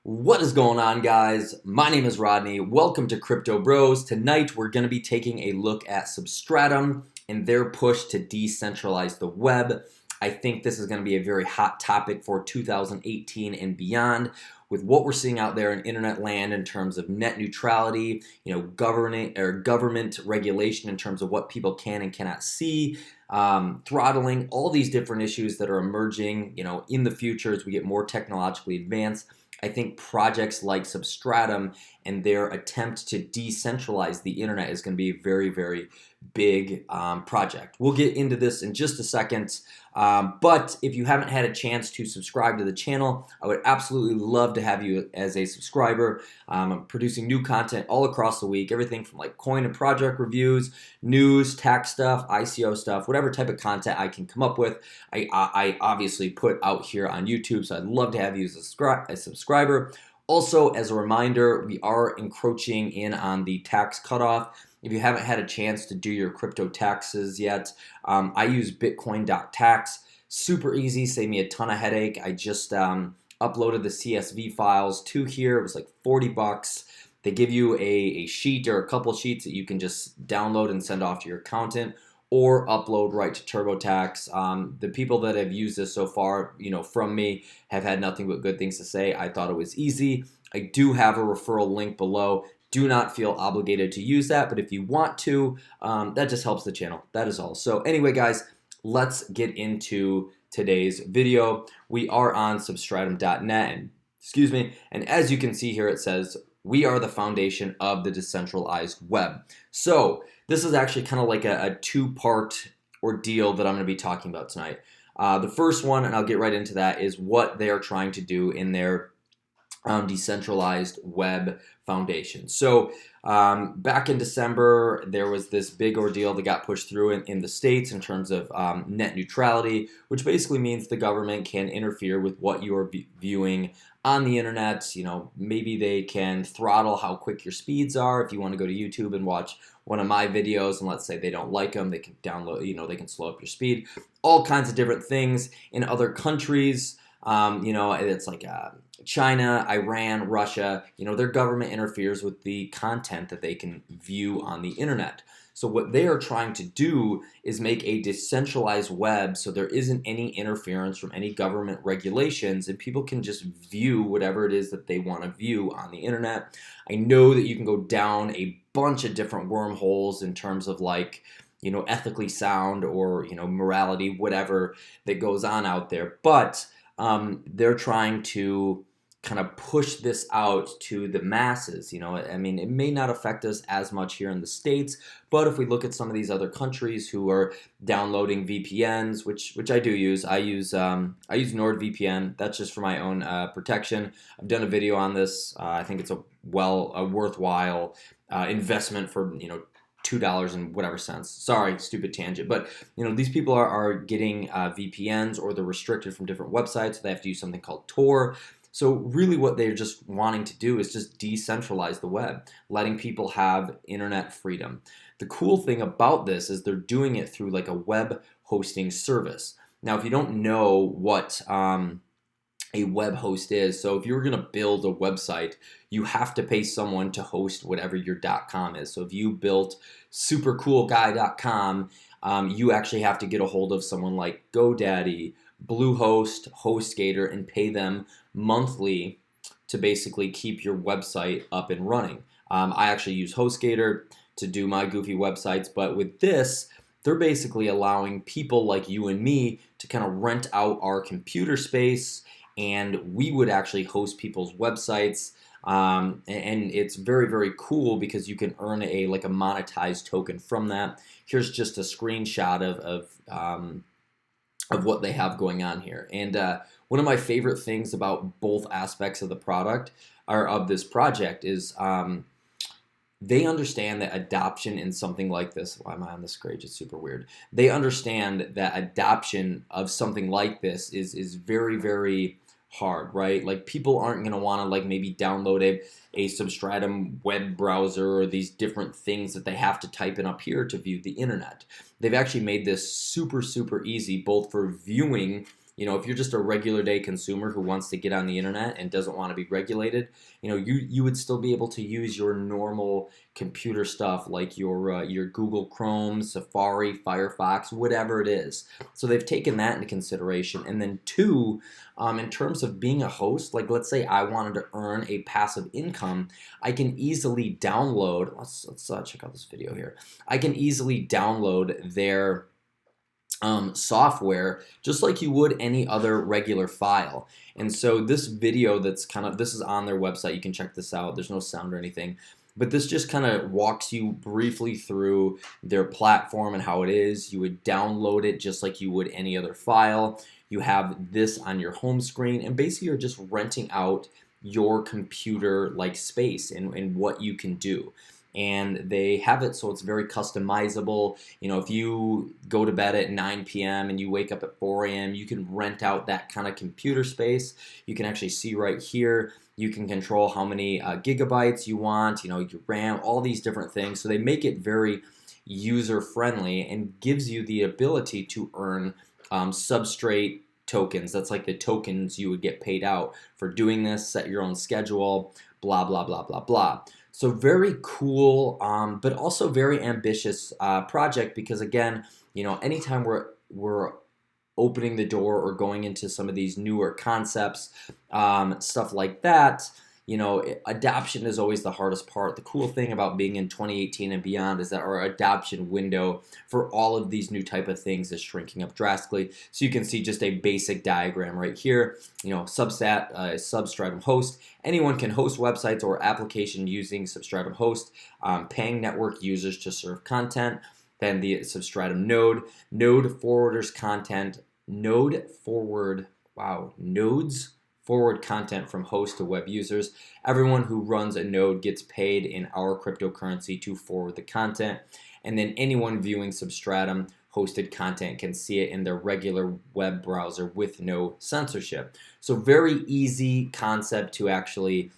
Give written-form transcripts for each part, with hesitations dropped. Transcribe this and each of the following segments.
What is going on, guys? My name is Rodney. Welcome to cryptobros. Tonight we're going to be taking a look at Substratum and their push to decentralize the web. I think this is going to be a very hot topic for 2018 and beyond, with what we're seeing out there in internet land in terms of net neutrality, government regulation in terms of what people can and cannot see, throttling, all these different issues that are emerging, in the future as we get more technologically advanced. I think projects like Substratum and their attempt to decentralize the internet is going to be a very, very big project. We'll get into this in just a second, but if you haven't had a chance to subscribe to the channel, I would absolutely love to have you as a subscriber. I'm producing new content all across the week, everything from like coin and project reviews, news, tax stuff, ICO stuff, whatever type of content I can come up with. I obviously put out here on YouTube, so I'd love to have you as a subscriber. Also, as a reminder, we are encroaching in on the tax cutoff. If you haven't had a chance to do your crypto taxes yet, I use bitcoin.tax. Super easy, saved me a ton of headache. I just uploaded the CSV files to here. It was like 40 bucks. They give you a sheet or a couple sheets that you can just download and send off to your accountant or upload right to TurboTax. The people that have used this so far, from me, have had nothing but good things to say. I thought it was easy. I do have a referral link below. Do not feel obligated to use that, but if you want to, that just helps the channel. That is all. So anyway, guys, let's get into today's video. We are on substratum.net, and as you can see here, it says, we are the foundation of the decentralized web. So this is actually kind of like a two-part ordeal that I'm going to be talking about tonight. The first one, and I'll get right into that, is what they're trying to do in their decentralized web foundation. So back in December, there was this big ordeal that got pushed through in the States in terms of net neutrality, which basically means the government can interfere with what you are viewing on the internet. Maybe they can throttle how quick your speeds are. If you want to go to YouTube and watch one of my videos and let's say they don't like them, they can download, they can slow up your speed. All kinds of different things. In other countries, it's like China, Iran, Russia, their government interferes with the content that they can view on the internet. So what they are trying to do is make a decentralized web so there isn't any interference from any government regulations and people can just view whatever it is that they want to view on the internet. I know that you can go down a bunch of different wormholes in terms of like, ethically sound or, morality, whatever that goes on out there, but they're trying to kind of push this out to the masses. I mean, it may not affect us as much here in the States, but if we look at some of these other countries who are downloading VPNs, which I do use, I use NordVPN. That's just for my own protection. I've done a video on this. I think it's a worthwhile investment for $2 and whatever cents. Sorry, stupid tangent. But these people are getting VPNs or they're restricted from different websites. So they have to use something called Tor. So really what they're just wanting to do is just decentralize the web, letting people have internet freedom. The cool thing about this is they're doing it through like a web hosting service. Now, if you don't know what a web host is, so if you're going to build a website, you have to pay someone to host whatever your .com is. So if you built supercoolguy.com, you actually have to get a hold of someone like GoDaddy, Bluehost, HostGator, and pay them monthly to basically keep your website up and running. I actually use HostGator to do my goofy websites, but with this, they're basically allowing people like you and me to kind of rent out our computer space, and we would actually host people's websites. And it's very, very cool because you can earn a monetized token from that. Here's just a screenshot of what they have going on here. And one of my favorite things about both aspects of the product or of this project is they understand that adoption in something like this, why am I on the screen? It's super weird. They understand that adoption of something like this is very, very hard, right? Like people aren't going to want to like maybe download a Substratum web browser or these different things that they have to type in up here to view the internet. They've actually made this super, super easy both for viewing if you're just a regular day consumer who wants to get on the internet and doesn't want to be regulated, you would still be able to use your normal computer stuff like your Google Chrome, Safari, Firefox, whatever it is. So they've taken that into consideration. And then two, in terms of being a host, like let's say I wanted to earn a passive income, I can easily download. Let's check out this video here. I can easily download their software just like you would any other regular file. And so this video this is on their website. You can check this out. There's no sound or anything, but this just kind of walks you briefly through their platform and how it is. You would download it just like you would any other file. You have this on your home screen, and basically you're just renting out your computer like space and what you can do. And they have it so it's very customizable. If you go to bed at 9 p.m. and you wake up at 4 a.m., you can rent out that kind of computer space. You can actually see right here, you can control how many gigabytes you want, your RAM, all these different things. So they make it very user-friendly and gives you the ability to earn substrate tokens. That's like the tokens you would get paid out for doing this, set your own schedule, blah, blah, blah, blah, blah. So very cool, but also very ambitious project because again, anytime we're opening the door or going into some of these newer concepts, stuff like that, adoption is always the hardest part. The cool thing about being in 2018 and beyond is that our adoption window for all of these new type of things is shrinking up drastically. So you can see just a basic diagram right here. Substratum host. Anyone can host websites or application using Substratum host, paying network users to serve content. Then the Substratum node forwarders content, nodes forward content from host to web users. Everyone who runs a node gets paid in our cryptocurrency to forward the content. And then anyone viewing Substratum hosted content can see it in their regular web browser with no censorship. So very easy concept to actually,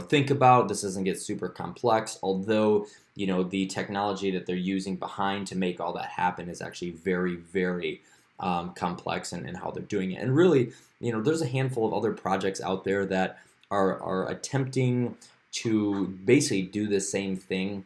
think about. This doesn't get super complex, although, the technology that they're using behind to make all that happen is actually very, very complex in how they're doing it. And really, there's a handful of other projects out there that are attempting to basically do the same thing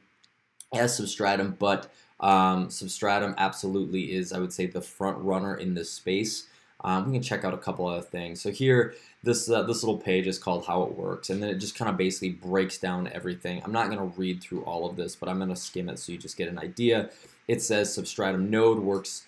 as Substratum, but Substratum absolutely is, I would say, the front runner in this space. We can check out a couple other things. So here, this little page is called How It Works, and then it just kind of basically breaks down everything. I'm not going to read through all of this, but I'm going to skim it so you just get an idea. It says Substratum node works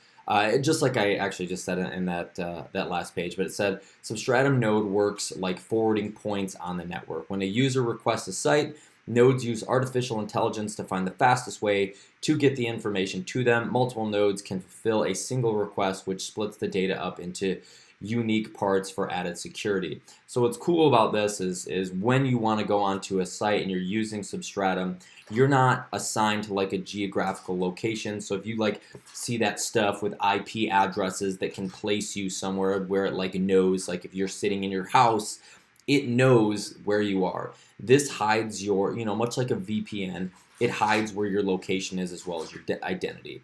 just like I actually just said in that last page, but it said Substratum node works like forwarding points on the network. When a user requests a site, nodes use artificial intelligence to find the fastest way to get the information to them. Multiple nodes can fulfill a single request, which splits the data up into unique parts for added security. So what's cool about this is when you want to go onto a site and you're using Substratum, you're not assigned to like a geographical location. So if you like see that stuff with IP addresses that can place you somewhere where it like knows, like if you're sitting in your house, it knows where you are. This hides your, much like a VPN, it hides where your location is as well as your identity.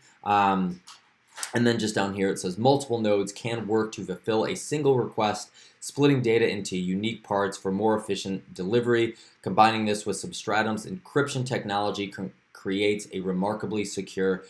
And then just down here it says multiple nodes can work to fulfill a single request, splitting data into unique parts for more efficient delivery. Combining this with Substratum's encryption technology creates a remarkably secure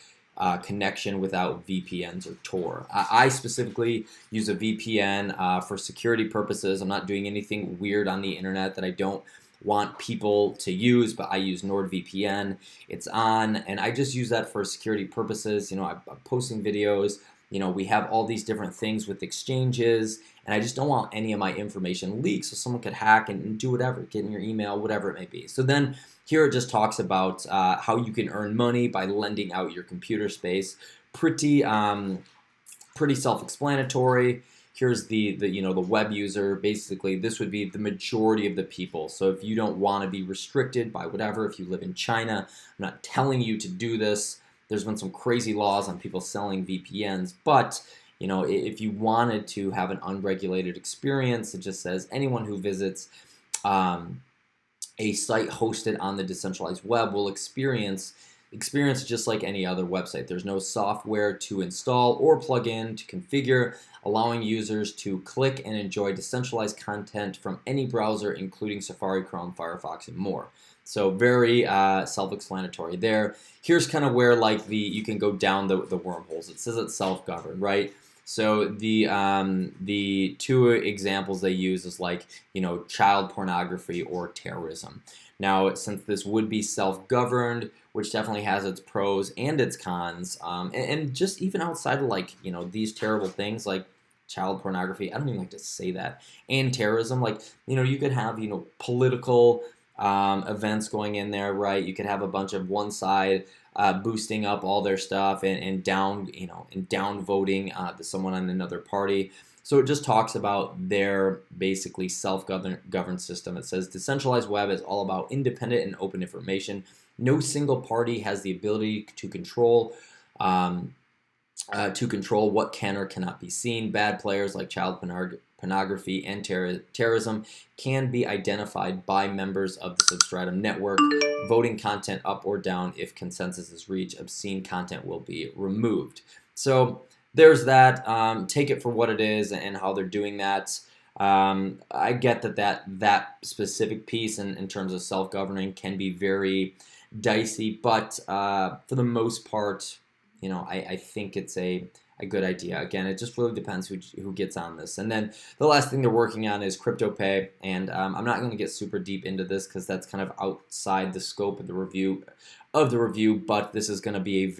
connection without VPNs or Tor. I specifically use a VPN for security purposes. I'm not doing anything weird on the internet that I don't want people to use, but I use NordVPN. It's on, and I just use that for security purposes. I'm posting videos. We have all these different things with exchanges, and I just don't want any of my information leaked so someone could hack and do whatever, get in your email, whatever it may be. So then here it just talks about how you can earn money by lending out your computer space. Pretty self-explanatory. Here's the web user. Basically, this would be the majority of the people. So if you don't want to be restricted by whatever, if you live in China, I'm not telling you to do this. There's been some crazy laws on people selling VPNs, but if you wanted to have an unregulated experience, it just says anyone who visits a site hosted on the decentralized web will experience experience just like any other website. There's no software to install or plug in to configure, allowing users to click and enjoy decentralized content from any browser, including Safari, Chrome, Firefox, and more. So very self-explanatory there. Here's kind of where like you can go down the wormholes. It says it's self-governed, right? So the two examples they use is like, you know, child pornography or terrorism. Now, since this would be self-governed, which definitely has its pros and its cons, and just even outside of like, you know, these terrible things like child pornography, I don't even like to say that, and terrorism, like, you know, you could have, you know, political events going in there, right? You could have a bunch of one side boosting up all their stuff and down, you know, and down voting someone on another party. So it just talks about their basically self-governed system. It says decentralized web is all about independent and open information. No single party has the ability to control what can or cannot be seen. Bad players like child pornography and terrorism can be identified by members of the Substratum network, voting content up or down. If consensus is reached, obscene content will be removed. So there's that. Take it for what it is and how they're doing that. I get that specific piece in terms of self-governing can be very dicey, but for the most part, you know, I think it's a good idea. Again, it just really depends who gets on this. And then the last thing they're working on is CryptoPay, and I'm not going to get super deep into this because that's kind of outside the scope of the review. But this is going to be a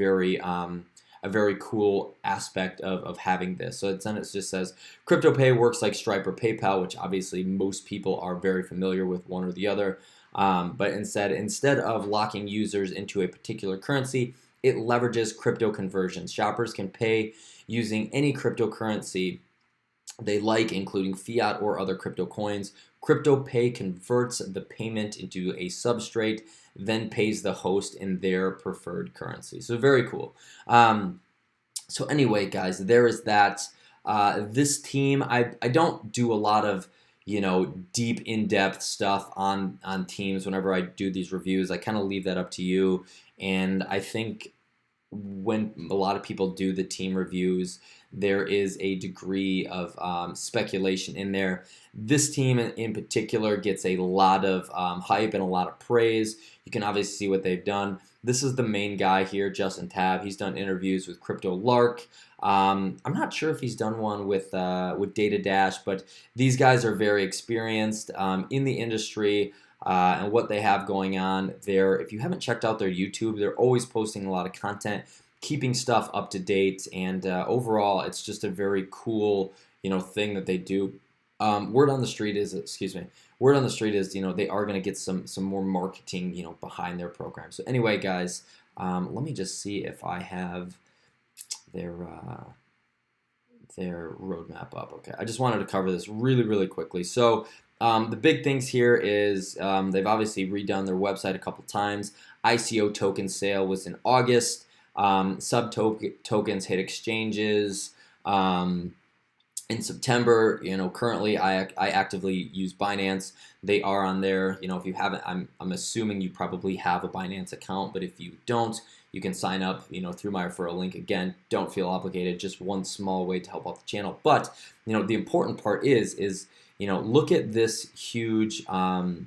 very cool aspect of having this. So it just says CryptoPay works like Stripe or PayPal, which obviously most people are very familiar with one or the other. But instead of locking users into a particular currency, it leverages crypto conversions. Shoppers can pay using any cryptocurrency they like, including fiat or other crypto coins. CryptoPay converts the payment into a substrate, then pays the host in their preferred currency. So very cool. So anyway, guys, there is that. This team, I don't do a lot of, you know, deep in-depth stuff on teams whenever I do these reviews. I kind of leave that up to you. And I think when a lot of people do the team reviews, there is a degree of speculation in there. This team in particular gets a lot of hype and a lot of praise. You can obviously see what they've done. This is the main guy here, Justin Tab. He's done interviews with Crypto Lark. I'm not sure if he's done one with Data Dash, but these guys are very experienced in the industry. And what they have going on there. If you haven't checked out their YouTube, they're always posting a lot of content, keeping stuff up to date, and overall, it's just a very cool, you know, thing that they do. Word on the street is, you know, they are going to get some more marketing, you know, behind their program. So anyway, guys, let me just see if I have their roadmap up. Okay, I just wanted to cover this really quickly. So the big things here is they've obviously redone their website a couple times. ICO token sale was in August. Sub tokens hit exchanges in September. You know, currently I actively use Binance. They are on there. You know, if you haven't, I'm assuming you probably have a Binance account, but if you don't, you can sign up, you know, through my referral link. Again, don't feel obligated. Just one small way to help out the channel. But you know, the important part is you know, look at this huge retracement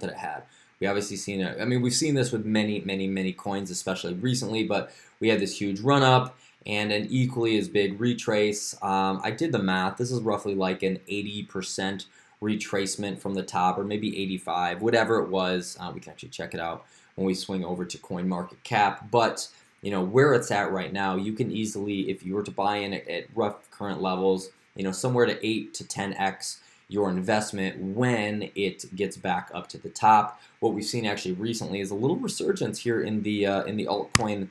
that it had. We obviously seen it. I mean, we've seen this with many coins, especially recently. But we had this huge run up and an equally as big retrace. I did the math. This is roughly like an 80% retracement from the top, or maybe 85, whatever it was. We can actually check it out when we swing over to CoinMarketCap. But you know, where it's at right now, you can easily, if you were to buy in at rough current levels, you know, somewhere to 8 to 10x your investment when it gets back up to the top. What we've seen actually recently is a little resurgence here in the altcoin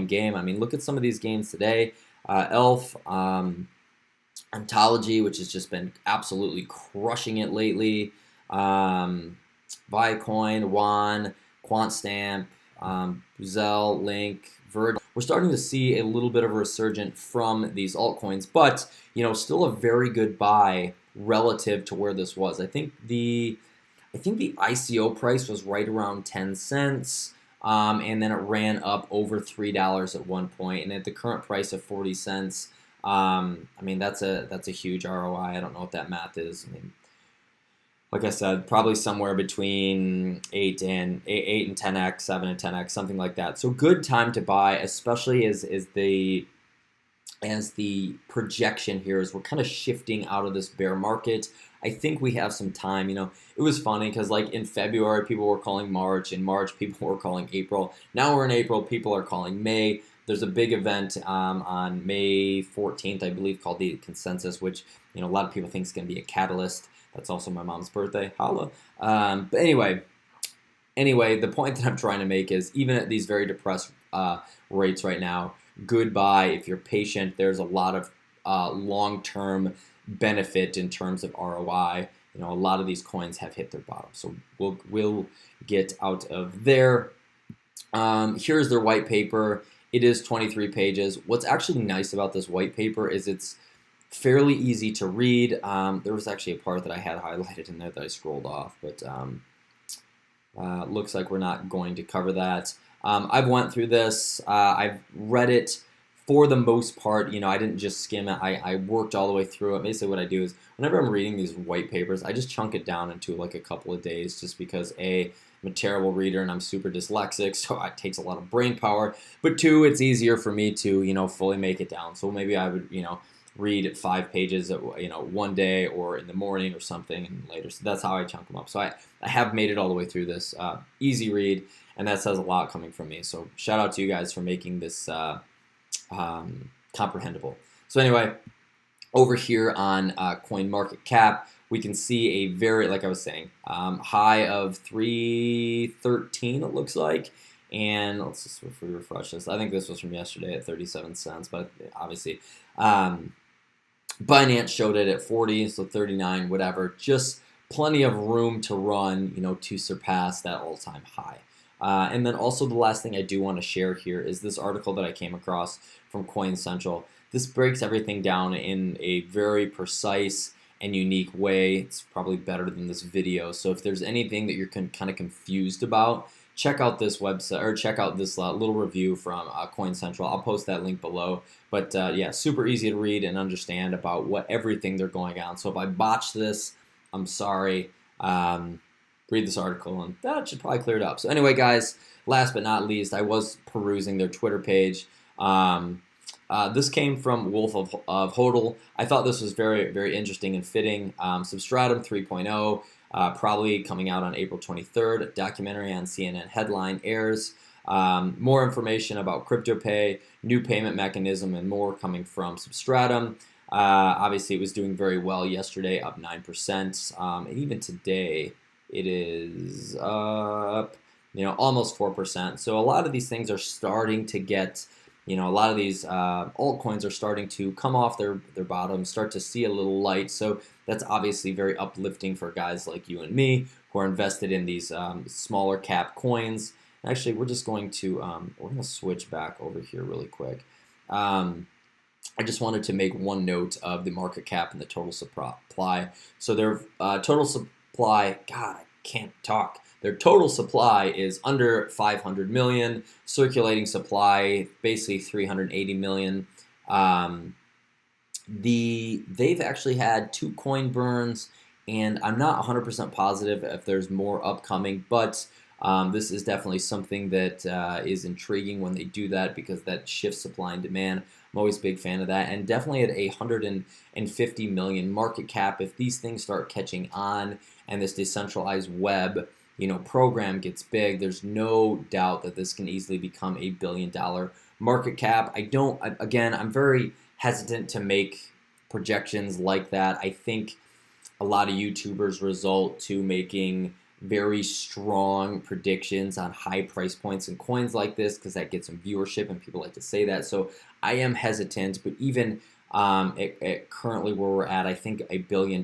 game. I mean, look at some of these games today. Elf, Ontology, which has just been absolutely crushing it lately. Vicoin, Wan, QuantStamp, Zell, Link, Verd. We're starting to see a little bit of a resurgence from these altcoins, but you know, still a very good buy relative to where this was. I think I think the ICO price was right around 10 cents. And then it ran up over $3 at one point, and at the current price of 40 cents, I mean that's a huge ROI. I don't know what that math is. I mean, like I said, probably somewhere between 8 and 10x, 7 and 10x, something like that. So good time to buy, especially as the projection here is we're kind of shifting out of this bear market. I think we have some time. You know, it was funny because like in February, people were calling March. In March, people were calling April. Now we're in April, people are calling May. There's a big event on May 14th, I believe, called the Consensus, which, you know, a lot of people think is going to be a catalyst. That's also my mom's birthday. Holla. But anyway, the point that I'm trying to make is even at these very depressed rates right now, good buy if you're patient. There's a lot of long-term benefit in terms of ROI. You know, a lot of these coins have hit their bottom, so we'll get out of there. Here's their white paper. It is 23 pages. What's actually nice about this white paper is it's fairly easy to read. There was actually a part that I had highlighted in there that I scrolled off, but looks like we're not going to cover that. I've went through this. I've read it for the most part. You know, I didn't just skim it. I worked all the way through it. Basically what I do is whenever I'm reading these white papers, I just chunk it down into like a couple of days just because I'm a terrible reader and I'm super dyslexic, so it takes a lot of brain power. But two, it's easier for me to, you know, fully make it down. So maybe I would, you know, read 5 pages, you know, one day or in the morning or something and later. So that's how I chunk them up. So I have made it all the way through this. Easy read, and that says a lot coming from me. So shout out to you guys for making this comprehensible. So anyway, over here on CoinMarketCap, we can see a very, like I was saying, high of 313 it looks like. And let's just refresh this. I think this was from yesterday at 37 cents, but obviously Binance showed it at 40, so 39, whatever. Just plenty of room to run, you know, to surpass that all-time high. And then also the last thing I do want to share here is this article that I came across from Coin Central. This breaks everything down in a very precise and unique way. It's probably better than this video. So if there's anything that you're kind of confused about, check out this website or check out this little review from Coin Central. I'll post that link below. But yeah, super easy to read and understand about everything they're going on. So if I botched this, I'm sorry. Read this article and that should probably clear it up. So anyway, guys, last but not least, I was perusing their Twitter page. This came from Wolf of Hodl. I thought this was very, very interesting and fitting. Substratum 3.0, probably coming out on April 23rd. A documentary on CNN headline airs. More information about CryptoPay, new payment mechanism, and more coming from Substratum. Obviously, it was doing very well yesterday, up 9%. And even today, it is up, you know, almost 4%. So a lot of these things are starting to get, you know, a lot of these altcoins are starting to come off their bottom, start to see a little light. So that's obviously very uplifting for guys like you and me who are invested in these smaller cap coins. Actually, we're just going to we're going to switch back over here really quick. I just wanted to make one note of the market cap and the total supply. So their total supply, God, I can't talk. Their total supply is under 500 million. Circulating supply, basically 380 million. They've actually had 2 coin burns, and I'm not 100% positive if there's more upcoming, but this is definitely something that is intriguing when they do that because that shifts supply and demand. I'm always a big fan of that, and definitely at 150 million market cap, if these things start catching on and this decentralized web, you know, program gets big, there's no doubt that this can easily become a $1 billion market cap. Again, I'm very hesitant to make projections like that. I think a lot of YouTubers result to making very strong predictions on high price points and coins like this because that gets some viewership and people like to say that. So I am hesitant, but even at currently where we're at, I think $1 billion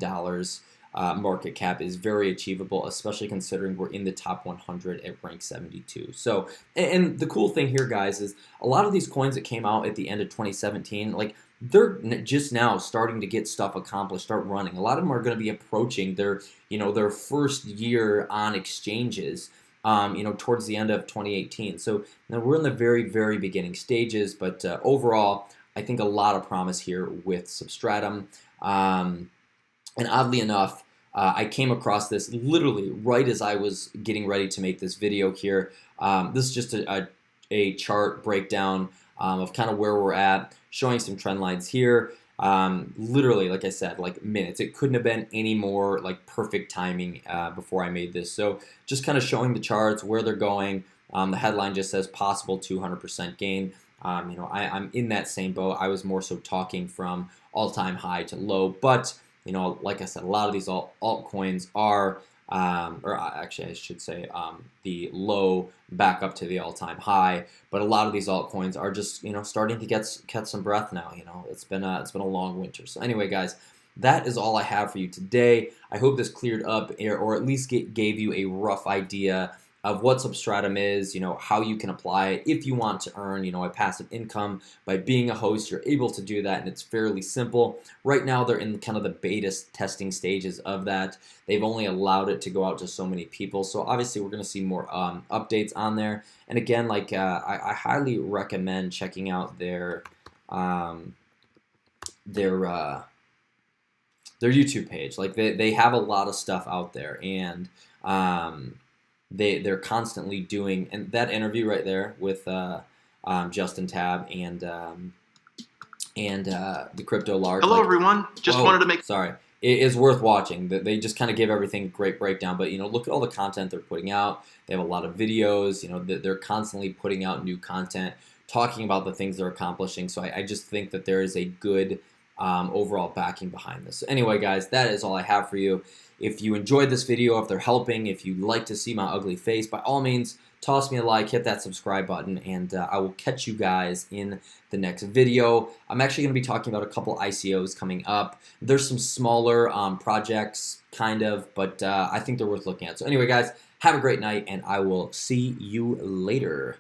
market cap is very achievable, especially considering we're in the top 100 at rank 72. So, and the cool thing here, guys, is a lot of these coins that came out at the end of 2017, like they're just now starting to get stuff accomplished, start running. A lot of them are going to be approaching their, their first year on exchanges, towards the end of 2018. So now we're in the very, very beginning stages, but overall, I think a lot of promise here with Substratum. And oddly enough, I came across this literally right as I was getting ready to make this video here. This is just a chart breakdown of kind of where we're at, showing some trend lines here. Literally, like I said, like minutes. It couldn't have been any more like perfect timing before I made this. So just kind of showing the charts, where they're going. The headline just says possible 200% gain. I'm in that same boat. I was more so talking from all-time high to low, but like I said, a lot of these altcoins are, or actually I should say, the low back up to the all-time high. But a lot of these altcoins are just, starting to catch some breath now. It's been a long winter. So anyway, guys, that is all I have for you today. I hope this cleared up, or at least gave you a rough idea of what Substratum is, how you can apply it if you want to earn, a passive income by being a host. You're able to do that, and it's fairly simple. Right now, they're in kind of the beta testing stages of that. They've only allowed it to go out to so many people, so obviously we're going to see more updates on there. And again, like I highly recommend checking out their YouTube page. Like they have a lot of stuff out there, and they're constantly doing, and that interview right there with Justin Tab and the Crypto Lark. Hello, everyone. Just wanted to make. Sorry, it is worth watching. They just kind of give everything a great breakdown. But look at all the content they're putting out. They have a lot of videos. They're constantly putting out new content, talking about the things they're accomplishing. So I just think that there is a good overall backing behind this. So anyway, guys, that is all I have for you. If you enjoyed this video, if they're helping, if you'd like to see my ugly face, by all means, toss me a like, hit that subscribe button, and I will catch you guys in the next video. I'm actually going to be talking about a couple ICOs coming up. There's some smaller projects, kind of, but I think they're worth looking at. So anyway, guys, have a great night, and I will see you later.